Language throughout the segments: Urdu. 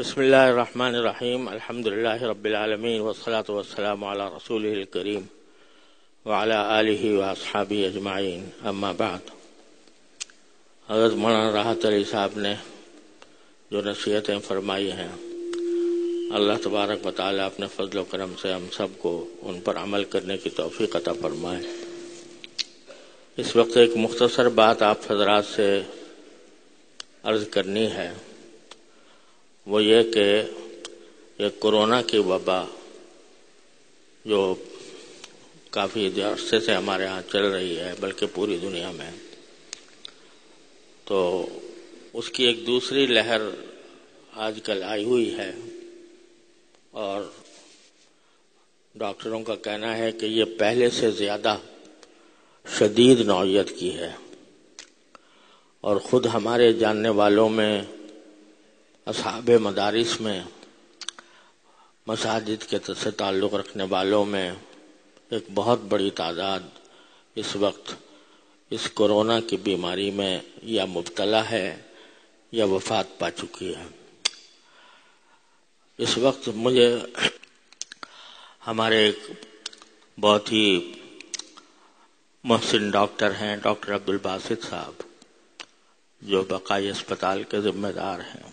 بسم اللہ الرحمن الرحیم الحمد للہ رب العالمین والصلاة والسلام علی رسولہ الکریم وعلی آلہ واصحابہ اجمعین اما بعد۔ حضرت مولانا راحت علی صاحب نے جو نصیحتیں فرمائی ہیں، اللہ تبارک و تعالیٰ اپنے فضل و کرم سے ہم سب کو ان پر عمل کرنے کی توفیق عطا فرمائے۔ اس وقت ایک مختصر بات آپ حضرات سے عرض کرنی ہے، وہ یہ کہ یہ کورونا کی وبا جو کافی عرصے سے ہمارے ہاں چل رہی ہے، بلکہ پوری دنیا میں، تو اس کی ایک دوسری لہر آج کل آئی ہوئی ہے، اور ڈاکٹروں کا کہنا ہے کہ یہ پہلے سے زیادہ شدید نوعیت کی ہے، اور خود ہمارے جاننے والوں میں، اصحاب مدارس میں، مساجد کے سے تعلق رکھنے والوں میں ایک بہت بڑی تعداد اس وقت اس کورونا کی بیماری میں یا مبتلا ہے یا وفات پا چکی ہے۔ اس وقت مجھے ہمارے ایک بہت ہی محسن ڈاکٹر ہیں، ڈاکٹر عبدالباسط صاحب، جو بقائی اسپتال کے ذمہ دار ہیں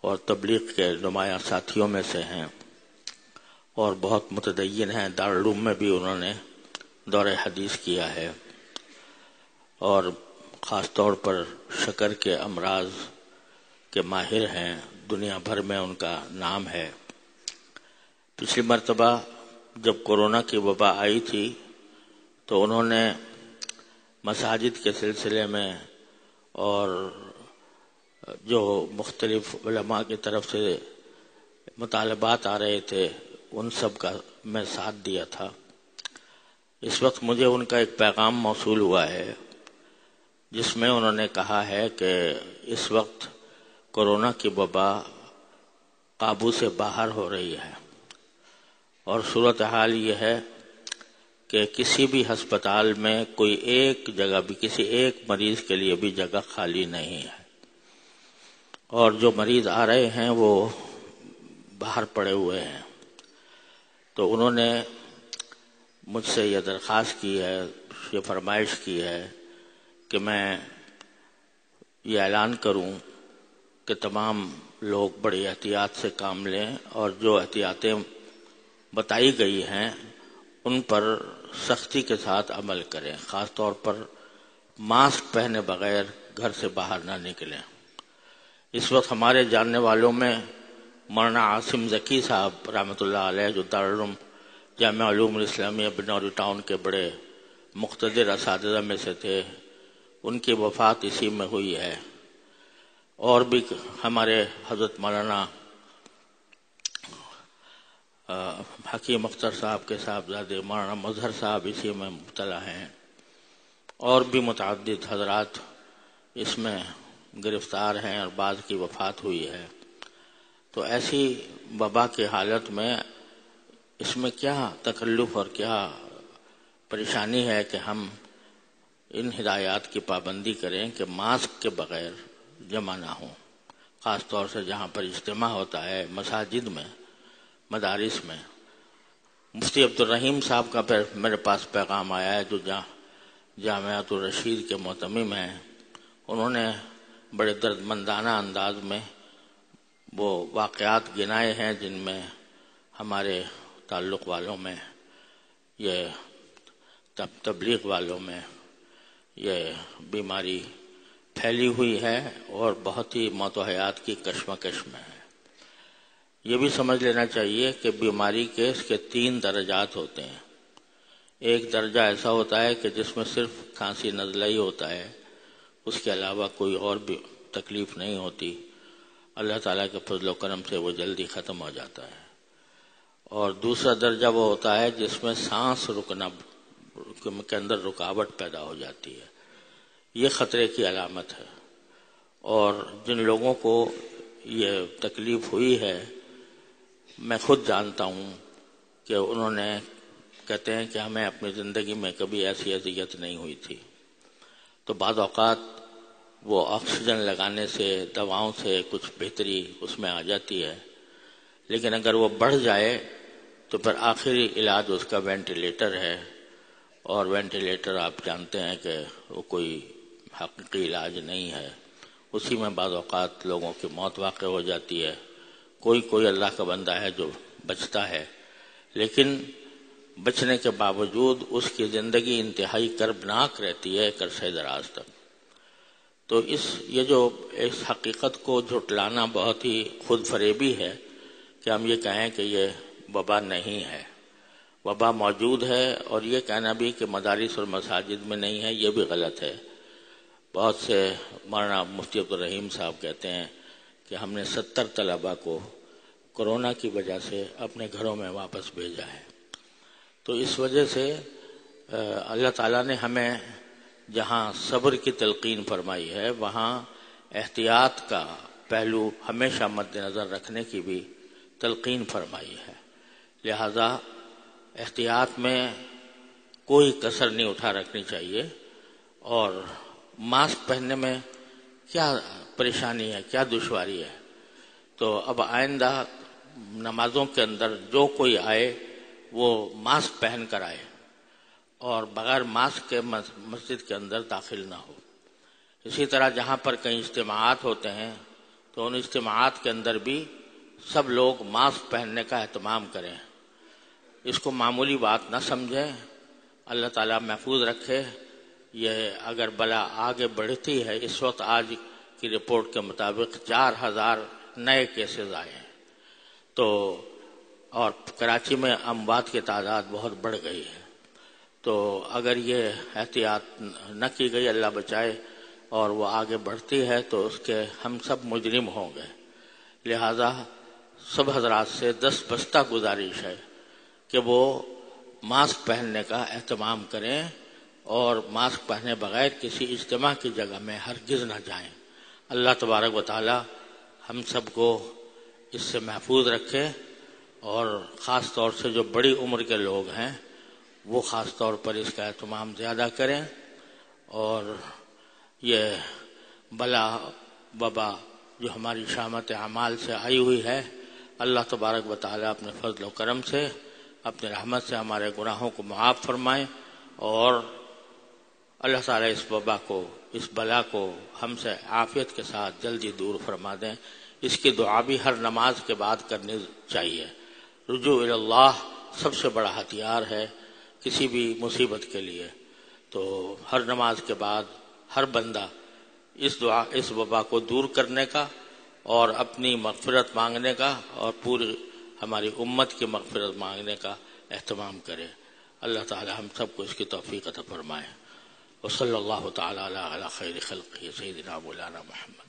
اور تبلیغ کے نمایاں ساتھیوں میں سے ہیں، اور بہت متدین ہیں۔ دارالعلوم میں بھی انہوں نے دور حدیث کیا ہے، اور خاص طور پر شکر کے امراض کے ماہر ہیں، دنیا بھر میں ان کا نام ہے۔ پچھلی مرتبہ جب کورونا کی وبا آئی تھی تو انہوں نے مساجد کے سلسلے میں اور جو مختلف علماء کی طرف سے مطالبات آ رہے تھے ان سب کا میں ساتھ دیا تھا۔ اس وقت مجھے ان کا ایک پیغام موصول ہوا ہے جس میں انہوں نے کہا ہے کہ اس وقت کورونا کی وبا قابو سے باہر ہو رہی ہے، اور صورتحال یہ ہے کہ کسی بھی ہسپتال میں کوئی ایک جگہ بھی، کسی ایک مریض کے لیے بھی جگہ خالی نہیں ہے، اور جو مریض آ رہے ہیں وہ باہر پڑے ہوئے ہیں۔ تو انہوں نے مجھ سے یہ درخواست کی ہے، یہ فرمائش کی ہے کہ میں یہ اعلان کروں کہ تمام لوگ بڑی احتیاط سے کام لیں، اور جو احتیاطیں بتائی گئی ہیں ان پر سختی کے ساتھ عمل کریں، خاص طور پر ماسک پہنے بغیر گھر سے باہر نہ نکلیں۔ اس وقت ہمارے جاننے والوں میں مولانا عاصم ذکی صاحب رحمۃ اللہ علیہ، جو دارالعلوم جامعہ علوم الاسلامیہ بنوری ٹاؤن کے بڑے مقتدر اساتذہ میں سے تھے، ان کی وفات اسی میں ہوئی ہے۔ اور بھی ہمارے حضرت مولانا حکیم اختر صاحب کے صاحبزادے مولانا مظہر صاحب اسی میں مبتلا ہیں، اور بھی متعدد حضرات اس میں گرفتار ہیں، اور بعض کی وفات ہوئی ہے۔ تو ایسی وبا کی حالت میں اس میں کیا تکلف اور کیا پریشانی ہے کہ ہم ان ہدایات کی پابندی کریں کہ ماسک کے بغیر جمع نہ ہوں، خاص طور سے جہاں پر اجتماع ہوتا ہے، مساجد میں، مدارس میں۔ مفتی عبدالرحیم صاحب کا میرے پاس پیغام آیا ہے، جو جامعۃ الرشید کے معتمم ہیں۔ انہوں نے بڑے دردمندانہ انداز میں وہ واقعات گنائے ہیں جن میں ہمارے تعلق والوں میں، یہ تبلیغ والوں میں یہ بیماری پھیلی ہوئی ہے، اور بہت ہی موت و حیات کی کشمکش میں ہے۔ یہ بھی سمجھ لینا چاہیے کہ بیماری کے اس کے 3 درجات ہوتے ہیں۔ ایک درجہ ایسا ہوتا ہے کہ جس میں صرف کھانسی نزلہ ہی ہوتا ہے، اس کے علاوہ کوئی اور بھی تکلیف نہیں ہوتی، اللہ تعالیٰ کے فضل و کرم سے وہ جلدی ختم ہو جاتا ہے۔ اور دوسرا درجہ وہ ہوتا ہے جس میں سانس رکنا کے اندر رکاوٹ پیدا ہو جاتی ہے، یہ خطرے کی علامت ہے۔ اور جن لوگوں کو یہ تکلیف ہوئی ہے، میں خود جانتا ہوں کہ انہوں نے کہتے ہیں کہ ہمیں اپنی زندگی میں کبھی ایسی اذیت نہیں ہوئی تھی۔ تو بعض اوقات وہ آکسیجن لگانے سے، دواؤں سے کچھ بہتری اس میں آ جاتی ہے، لیکن اگر وہ بڑھ جائے تو پھر آخری علاج اس کا وینٹیلیٹر ہے، اور وینٹیلیٹر آپ جانتے ہیں کہ وہ کوئی حقیقی علاج نہیں ہے، اسی میں بعض اوقات لوگوں کی موت واقع ہو جاتی ہے۔ کوئی اللہ کا بندہ ہے جو بچتا ہے، لیکن بچنے کے باوجود اس کی زندگی انتہائی کربناک رہتی ہے عرصہ دراز تک۔ تو یہ جو اس حقیقت کو جھٹلانا بہت ہی خود فریبی ہے کہ ہم یہ کہیں کہ یہ وبا نہیں ہے۔ وبا موجود ہے، اور یہ کہنا بھی کہ مدارس اور مساجد میں نہیں ہے یہ بھی غلط ہے۔ بہت سے مولانا مفتی عبدالرحیم صاحب کہتے ہیں کہ ہم نے 70 طلباء کو کورونا کی وجہ سے اپنے گھروں میں واپس بھیجا ہے۔ تو اس وجہ سے اللہ تعالیٰ نے ہمیں جہاں صبر کی تلقین فرمائی ہے، وہاں احتیاط کا پہلو ہمیشہ مد نظر رکھنے کی بھی تلقین فرمائی ہے۔ لہذا احتیاط میں کوئی کسر نہیں اٹھا رکھنی چاہیے۔ اور ماسک پہننے میں کیا پریشانی ہے، کیا دشواری ہے؟ تو اب آئندہ نمازوں کے اندر جو کوئی آئے وہ ماسک پہن کر آئے، اور بغیر ماسک کے مسجد کے اندر داخل نہ ہو۔ اسی طرح جہاں پر کئی اجتماعات ہوتے ہیں تو ان اجتماعات کے اندر بھی سب لوگ ماسک پہننے کا اہتمام کریں، اس کو معمولی بات نہ سمجھیں۔ اللہ تعالیٰ محفوظ رکھے۔ یہ اگر بلا آگے بڑھتی ہے، اس وقت آج کی رپورٹ کے مطابق 4000 نئے کیسز آئے ہیں، تو اور کراچی میں اموات کی تعداد بہت بڑھ گئی ہے۔ تو اگر یہ احتیاط نہ کی گئی، اللہ بچائے، اور وہ آگے بڑھتی ہے تو اس کے ہم سب مجرم ہوں گے۔ لہذا سب حضرات سے دست گزارش ہے کہ وہ ماسک پہننے کا اہتمام کریں، اور ماسک پہنے بغیر کسی اجتماع کی جگہ میں ہرگز نہ جائیں۔ اللہ تبارک و تعالی ہم سب کو اس سے محفوظ رکھے، اور خاص طور سے جو بڑی عمر کے لوگ ہیں وہ خاص طور پر اس کا اہتمام زیادہ کریں۔ اور یہ بلا وبا جو ہماری شامت اعمال سے آئی ہوئی ہے، اللہ تبارک و تعالی اپنے فضل و کرم سے، اپنے رحمت سے ہمارے گناہوں کو معاف فرمائیں، اور اللہ تعالیٰ اس وبا کو، اس بلا کو ہم سے عافیت کے ساتھ جلدی دور فرما دیں۔ اس کی دعا بھی ہر نماز کے بعد کرنی چاہیے۔ رجوع اللہ سب سے بڑا ہتھیار ہے کسی بھی مصیبت کے لیے۔ تو ہر نماز کے بعد ہر بندہ اس وبا کو دور کرنے کا اور اپنی مغفرت مانگنے کا اور پوری ہماری امت کی مغفرت مانگنے کا اہتمام کرے۔ اللہ تعالی ہم سب کو اس کی توفیق عطا فرمائے۔ وصلی اللہ تعالی علی خیر خلقہ سیدنا مولانا محمد۔